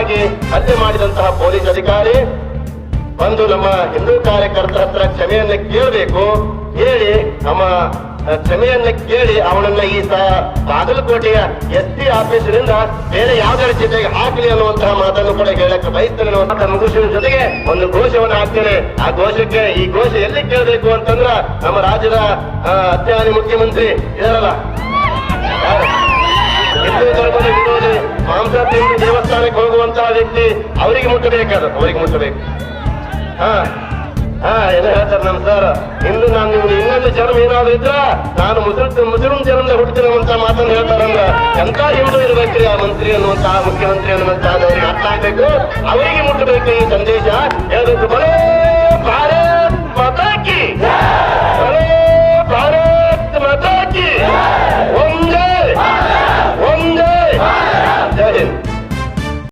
ಕ್ರೂರವಾಗಿ ಹತ್ಯೆ ಮಾಡಿದಂತಹ ಪೊಲೀಸ್ ಅಧಿಕಾರಿ ಬಂದು ನಮ್ಮ ಹಿಂದೂ ಕಾರ್ಯಕರ್ತರ ಹತ್ರ ಕ್ಷಮೆಯನ್ನ ಕೇಳಬೇಕು. ಹೇಳಿ ಕ್ಷಮೆಯನ್ನ ಕೇಳಿ ಅವನನ್ನ ಈ ಬಾಗಲಕೋಟೆಯ ಎಸ್ಪಿ ಆಫೀಸಿನಿಂದ ಬೇರೆ ಯಾವ್ದಾರ ಜಿಲ್ಲೆಗೆ ಹಾಕಲಿ ಅನ್ನುವಂತಹ ಮಾತನ್ನು ಕೂಡ ಹೇಳಕ್ಕೆ ಬಯಸ್ತೇನೆ ಅನ್ನುವಂತಹ ಮುಗಿಸಿನ ಜೊತೆಗೆ ಒಂದು ಘೋಷವನ್ನು ಹಾಕ್ತೇನೆ. ಆ ಘೋಷಕ್ಕೆ ಈ ಘೋಷ ಎಲ್ಲಿ ಕೇಳಬೇಕು ಅಂತಂದ್ರ ನಮ್ಮ ರಾಜ್ಯದ ಅತ್ಯಾನಿ ಮುಖ್ಯಮಂತ್ರಿ ಇದಾರಲ್ಲ, ಹಿಂದೂ ಧರ್ಮದ ವಿರೋಧಿ ಮಾಂಸ ತಿಂದು ದೇವಸ್ಥಾನಕ್ಕೆ ಹೋಗುವಂತಹ ವ್ಯಕ್ತಿ, ಅವರಿಗೆ ಮುಟ್ಟಬೇಕಾದ ಅವರಿಗೆ ಮುಟ್ಟಬೇಕು. ಏನ ಹೇಳ್ತಾರೆ ನಮ್ ಸರ್, ಇನ್ನು ನಾನು ಇನ್ನೊಂದು ಜನ್ಮ ಏನಾದ್ರು ಇದ್ರ ನಾನು ಮುಸ್ಲಿಂ ಜನ್ಮದ ಹುಡ್ತೀನಿ ಅಂತ ಮಾತನ್ನು ಹೇಳ್ತಾರಂದ್ರ ಎಂತ ಹಿಂದೂ ಇರ್ಬೇಕ್ರಿ ಆ ಮಂತ್ರಿ ಅನ್ನುವಂತಹ ಮುಖ್ಯಮಂತ್ರಿ ಅನ್ನುವಂತಹದವ್ರಿಗೆ ಅರ್ಥ ಆಗ್ಬೇಕು, ಅವರಿಗೆ ಮುಟ್ಟಬೇಕು ಈ ಸಂದೇಶ. ಹೇಳ್ಬೇಕು, ಬರೋ ಭಾರತ್ ಮಾತಾ ಕಿ